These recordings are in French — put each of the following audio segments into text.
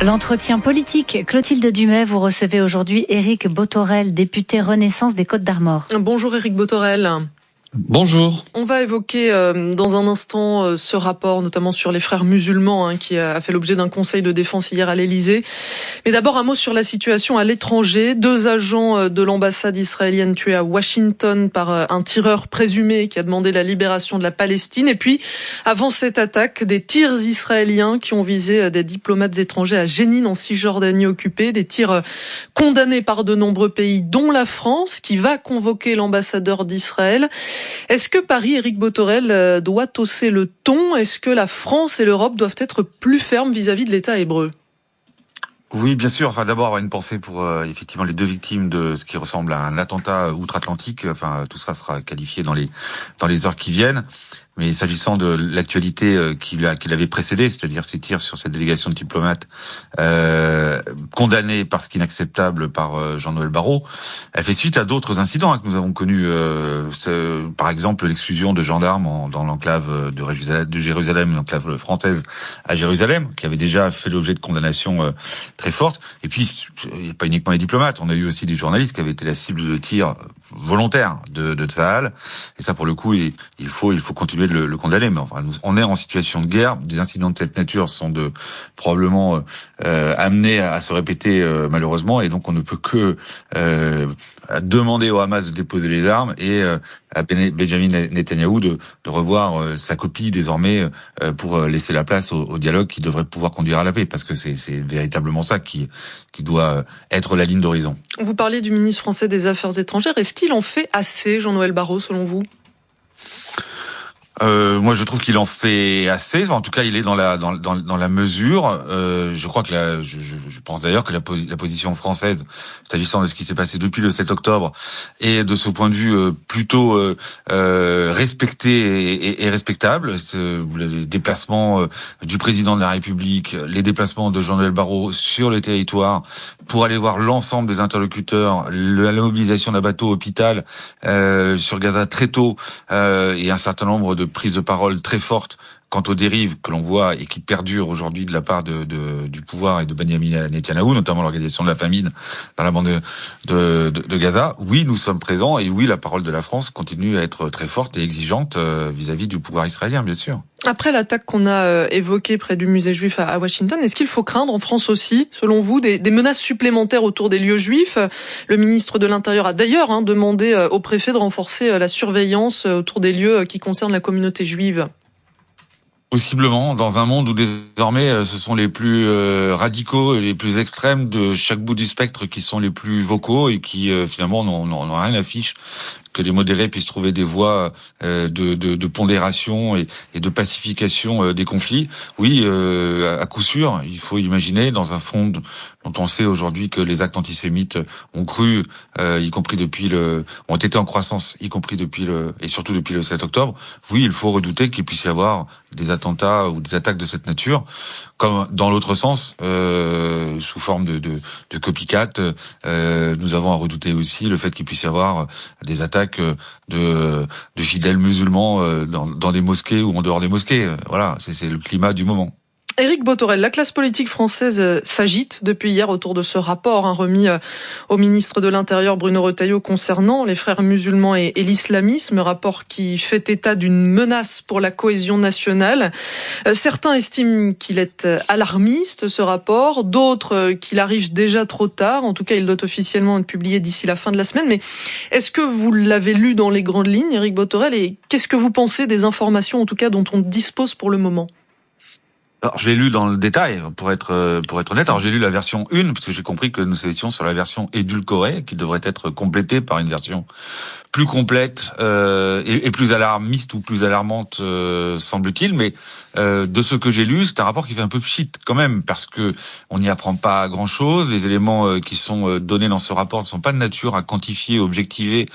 L'entretien politique. Clotilde Dumais, vous recevez aujourd'hui Éric Bothorel, député Renaissance des Côtes-d'Armor. Bonjour Éric Bothorel. Bonjour. On va évoquer dans un instant ce rapport, notamment sur les frères musulmans, qui a fait l'objet d'un conseil de défense hier à l'Élysée. Mais d'abord un mot sur la situation à l'étranger. 2 agents de l'ambassade israélienne tués à Washington par un tireur présumé qui a demandé la libération de la Palestine. Et puis, avant cette attaque, des tirs israéliens qui ont visé des diplomates étrangers à Jénine en Cisjordanie occupée. Des tirs condamnés par de nombreux pays, dont la France, qui va convoquer l'ambassadeur d'Israël. Est-ce que Paris, Éric Bothorel, doit hausser le ton? Est-ce que la France et l'Europe doivent être plus fermes vis-à-vis de l'État hébreu? Oui, bien sûr. Enfin, d'abord, avoir une pensée pour effectivement les 2 victimes de ce qui ressemble à un attentat outre-Atlantique. Enfin, tout ça sera qualifié dans les heures qui viennent. Mais s'agissant de l'actualité qui l'avait précédé, c'est-à-dire ces tirs sur cette délégation de diplomates condamnés parce qu'inacceptables par Jean-Noël Barrot, elle fait suite à d'autres incidents que nous avons connus. Par exemple, l'exclusion de gendarmes dans l'enclave de Jérusalem, l'enclave française à Jérusalem, qui avait déjà fait l'objet de condamnations très fortes. Et puis, il n'y a pas uniquement les diplomates, on a eu aussi des journalistes qui avaient été la cible de tirs volontaires de Tsahal. Et ça, pour le coup, il faut continuer de le condamner. Mais enfin, on est en situation de guerre. Des incidents de cette nature sont probablement amenés à se répéter malheureusement. Et donc, on ne peut que demander au Hamas de déposer les armes et à Benjamin Netanyahou de revoir sa copie désormais pour laisser la place au dialogue qui devrait pouvoir conduire à la paix, parce que c'est véritablement ça qui doit être la ligne d'horizon. Vous parliez du ministre français des Affaires étrangères. Est-ce qu'il en fait assez, Jean-Noël Barrot, selon vous? Moi, je trouve qu'il en fait assez. En tout cas, il est dans la mesure. Je crois que je pense d'ailleurs que la position française, s'agissant de ce qui s'est passé depuis le 7 octobre, est de ce point de vue plutôt respectée et respectable. Les déplacements du président de la République, les déplacements de Jean-Noël Barrot sur le territoire pour aller voir l'ensemble des interlocuteurs, la mobilisation d'un bateau hôpital sur Gaza très tôt, et un certain nombre de prises de parole très fortes quant aux dérives que l'on voit et qui perdurent aujourd'hui de la part du pouvoir et de Benjamin Netanyahou, notamment l'organisation de la famine dans la bande de Gaza. Oui, nous sommes présents, et oui, la parole de la France continue à être très forte et exigeante vis-à-vis du pouvoir israélien, bien sûr. Après l'attaque qu'on a évoquée près du musée juif à Washington, est-ce qu'il faut craindre en France aussi, selon vous, des menaces supplémentaires autour des lieux juifs? Le ministre de l'Intérieur a d'ailleurs demandé au préfet de renforcer la surveillance autour des lieux qui concernent la communauté juive. Possiblement, dans un monde où désormais ce sont les plus radicaux et les plus extrêmes de chaque bout du spectre qui sont les plus vocaux et qui finalement n'ont rien à fiche que les modérés puissent trouver des voies de pondération et de pacification des conflits. Oui, à coup sûr, il faut imaginer dans un fond dont on sait aujourd'hui que les actes antisémites ont cru, y compris ont été en croissance, y compris et surtout depuis le 7 octobre. Oui, il faut redouter qu'il puisse y avoir des attentats ou des attaques de cette nature, comme dans l'autre sens, sous forme de copycat. Nous avons à redouter aussi le fait qu'il puisse y avoir des attaques de fidèles musulmans dans des mosquées ou en dehors des mosquées. Voilà, c'est le climat du moment. Éric Bothorel, la classe politique française s'agite depuis hier autour de ce rapport remis au ministre de l'Intérieur Bruno Retailleau concernant les frères musulmans et l'islamisme, rapport qui fait état d'une menace pour la cohésion nationale. Certains estiment qu'il est alarmiste, ce rapport, d'autres qu'il arrive déjà trop tard. En tout cas, il doit officiellement être publié d'ici la fin de la semaine. Mais est-ce que vous l'avez lu dans les grandes lignes, Éric Bothorel, et qu'est-ce que vous pensez des informations, en tout cas, dont on dispose pour le moment? Alors, je l'ai lu dans le détail, pour être honnête. Alors, j'ai lu la version 1, parce que j'ai compris que nous étions sur la version édulcorée, qui devrait être complétée par une version plus complète et plus alarmiste ou plus alarmante, semble-t-il. Mais de ce que j'ai lu, c'est un rapport qui fait un peu pchit quand même, parce que on n'y apprend pas grand-chose. Les éléments qui sont donnés dans ce rapport ne sont pas de nature à quantifier, objectiver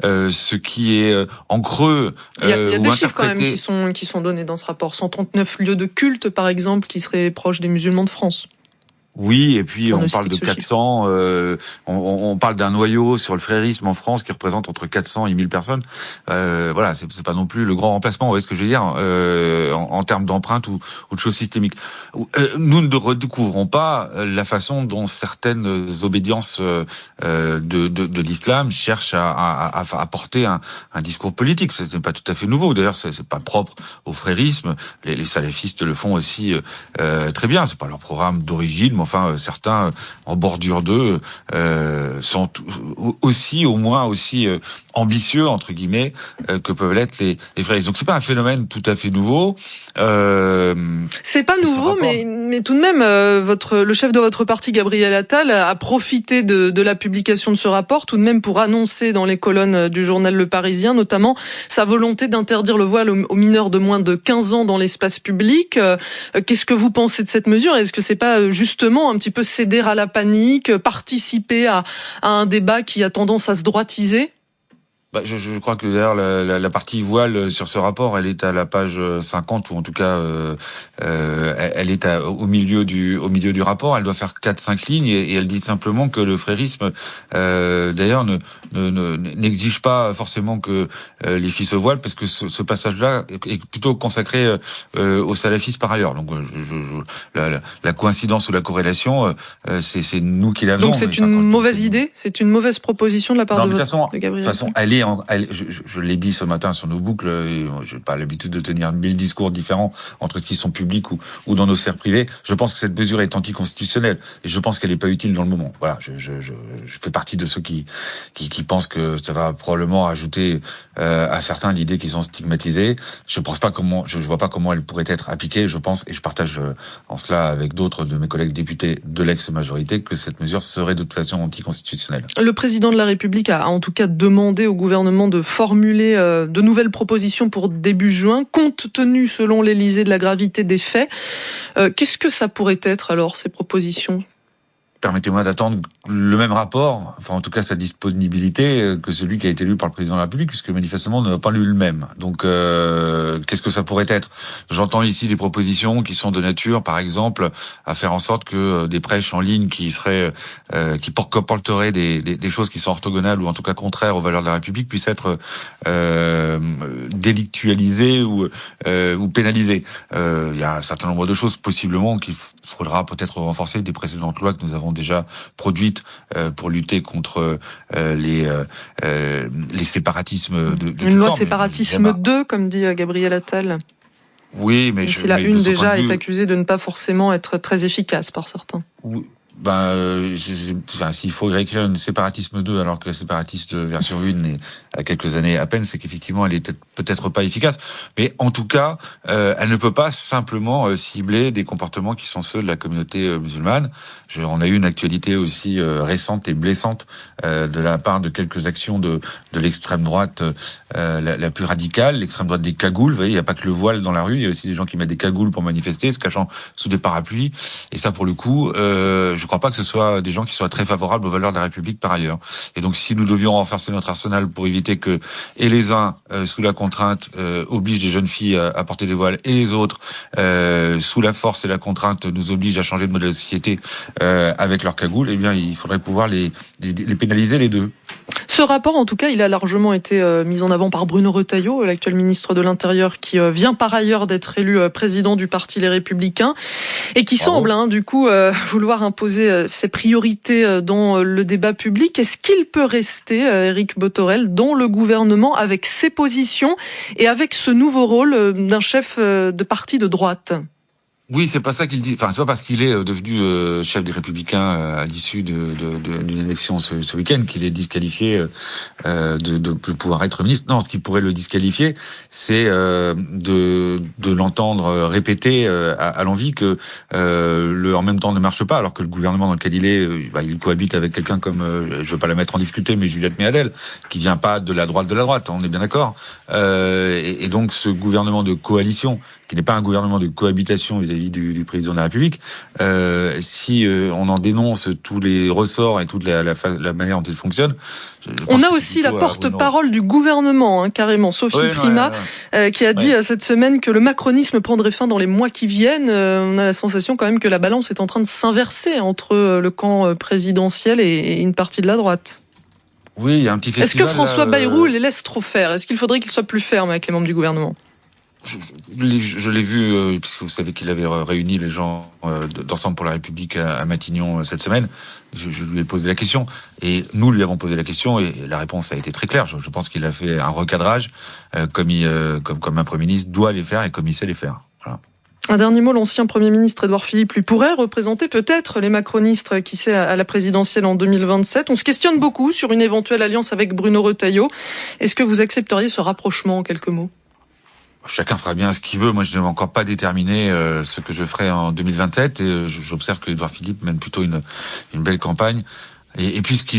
ce qui est en creux. Il y a des chiffres quand même qui sont donnés dans ce rapport. 139 lieux de culte, par exemple, qui seraient proches des musulmans de France. Oui, et puis on parle de 400, on parle d'un noyau sur le frérisme en France qui représente entre 400 et 1000 personnes. Voilà, c'est pas non plus le grand remplacement, vous voyez ce que je veux dire, en termes d'empreinte ou de choses systémiques. Nous ne redécouvrons pas la façon dont certaines obédiences de l'islam cherchent à porter un discours politique. Ce n'est pas tout à fait nouveau. D'ailleurs, c'est pas propre au frérisme. Les salafistes le font aussi très bien. C'est pas leur programme d'origine, mais enfin certains en bordure d'eux sont aussi, au moins aussi ambitieux entre guillemets que peuvent l'être les fréristes. Donc c'est pas un phénomène tout à fait nouveau. C'est pas nouveau, mais tout de même, le chef de votre parti, Gabriel Attal, a profité de la publication de ce rapport, tout de même pour annoncer dans les colonnes du journal Le Parisien, notamment sa volonté d'interdire le voile aux mineurs de moins de 15 ans dans l'espace public. Qu'est-ce que vous pensez de cette mesure? Est-ce que c'est pas justement un petit peu céder à la panique, participer à un débat qui a tendance à se droitiser? Je crois que d'ailleurs la partie voile sur ce rapport, elle est à la page 50 ou en tout cas elle est au milieu du rapport. Elle doit faire 4-5 lignes et elle dit simplement que le frérisme d'ailleurs n'exige pas forcément que les filles se voilent, parce que ce passage-là est plutôt consacré aux salafistes par ailleurs. Donc la coïncidence ou la corrélation, c'est nous qui l'avons. Donc c'est une mauvaise idée, c'est une mauvaise proposition de la part de Gabriel. De toute façon, je l'ai dit ce matin sur nos boucles, je n'ai pas l'habitude de tenir 1000 discours différents entre ce qui sont publics ou dans nos sphères privées. Je pense que cette mesure est anticonstitutionnelle et je pense qu'elle n'est pas utile dans le moment. Voilà, je fais partie de ceux qui pensent que ça va probablement ajouter à certains l'idée qu'ils sont stigmatisés. Je vois pas comment elle pourrait être appliquée. Je pense, et je partage en cela avec d'autres de mes collègues députés de l'ex-majorité, que cette mesure serait de toute façon anticonstitutionnelle. Le président de la République a en tout cas demandé au gouvernement de formuler de nouvelles propositions pour début juin, compte tenu, selon l'Élysée, de la gravité des faits. Qu'est-ce que ça pourrait être alors, ces propositions ? Permettez-moi d'attendre le même rapport, enfin en tout cas sa disponibilité, que celui qui a été lu par le président de la République, puisque manifestement on n'a pas lu le même. Donc qu'est-ce que ça pourrait être ? J'entends ici des propositions qui sont de nature, par exemple, à faire en sorte que des prêches en ligne qui porteraient des choses qui sont orthogonales ou en tout cas contraires aux valeurs de la République puissent être délictualisées ou pénalisées. Il y a un certain nombre de choses possiblement qu'il faudra peut-être renforcer des précédentes lois que nous avons déjà produites pour lutter contre les séparatismes de une loi séparatisme 2, comme dit Gabriel Attal. Oui, mais la une déjà est accusée de ne pas forcément être très efficace par certains. Oui. S'il faut réécrire une séparatisme 2 alors que la séparatiste version 1 est à quelques années à peine, c'est qu'effectivement elle est peut-être pas efficace. Mais en tout cas, elle ne peut pas simplement cibler des comportements qui sont ceux de la communauté musulmane. On a eu une actualité aussi récente et blessante de la part de quelques actions de l'extrême droite la plus radicale, l'extrême droite des cagoules. Vous voyez, il n'y a pas que le voile dans la rue, il y a aussi des gens qui mettent des cagoules pour manifester, se cachant sous des parapluies. Et ça, pour le coup, je crois pas que ce soit des gens qui soient très favorables aux valeurs de la République par ailleurs. Et donc, si nous devions renforcer notre arsenal pour éviter que, et les uns, sous la contrainte, obligent les jeunes filles à porter des voiles, et les autres, sous la force et la contrainte, nous obligent à changer de modèle de société avec leur cagoule, eh bien, il faudrait pouvoir les pénaliser les deux. Ce rapport, en tout cas, il a largement été mis en avant par Bruno Retailleau, l'actuel ministre de l'Intérieur, qui vient par ailleurs d'être élu président du parti Les Républicains, et qui semble, du coup, vouloir imposer ses priorités dans le débat public. Est-ce qu'il peut rester, Éric Bothorel, dans le gouvernement avec ses positions et avec ce nouveau rôle d'un chef de parti de droite ? Oui, c'est pas ça qu'il dit. Enfin, c'est pas parce qu'il est devenu chef des Républicains à l'issue d'une élection ce week-end qu'il est disqualifié de pouvoir être ministre. Non, ce qui pourrait le disqualifier, c'est de l'entendre répéter à l'envi que le en même temps ne marche pas, alors que le gouvernement dans lequel il est, il cohabite avec quelqu'un comme, je veux pas la mettre en difficulté, mais Juliette Méadel, qui vient pas de la droite, on est bien d'accord. Et donc ce gouvernement de coalition, qui n'est pas un gouvernement de cohabitation vis-à-vis vis-à-vis du président de la République. Si on en dénonce tous les ressorts et toute la manière dont il fonctionne, on a aussi la porte-parole du gouvernement, carrément, Sophie Primas, qui a dit cette semaine que le macronisme prendrait fin dans les mois qui viennent. On a la sensation quand même que la balance est en train de s'inverser entre le camp présidentiel et une partie de la droite. Oui, il y a un petit festival. Est-ce que François Bayrou les laisse trop faire ? Est-ce qu'il faudrait qu'il soit plus ferme avec les membres du gouvernement ? Je l'ai vu, puisque vous savez qu'il avait réuni les gens d'Ensemble pour la République à Matignon cette semaine. Je lui ai posé la question. Et nous lui avons posé la question et la réponse a été très claire. Je pense qu'il a fait un recadrage comme un Premier ministre doit les faire et comme il sait les faire. Voilà. Un dernier mot, l'ancien Premier ministre Édouard Philippe lui pourrait représenter peut-être les macronistes, qui sait, à la présidentielle en 2027. On se questionne beaucoup sur une éventuelle alliance avec Bruno Retailleau. Est-ce que vous accepteriez ce rapprochement en quelques mots ? Chacun fera bien ce qu'il veut. Moi, je n'ai encore pas déterminé ce que je ferai en 2027. Et j'observe que Édouard Philippe mène plutôt une belle campagne. Et puisque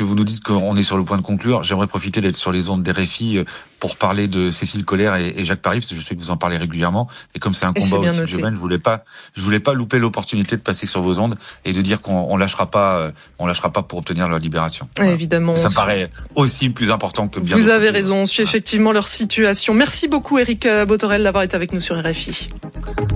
vous nous dites qu'on est sur le point de conclure, j'aimerais profiter d'être sur les ondes d'RFI pour parler de Cécile Collère et Jacques Paris, parce que je sais que vous en parlez régulièrement. Et comme c'est un combat aussi que je mène, je voulais pas louper l'opportunité de passer sur vos ondes et de dire qu'on lâchera pas pour obtenir leur libération. Voilà. Évidemment. Ça me paraît aussi plus important que bien. Vous avez raison, on suit effectivement leur situation. Merci beaucoup, Éric Bothorel, d'avoir été avec nous sur RFI.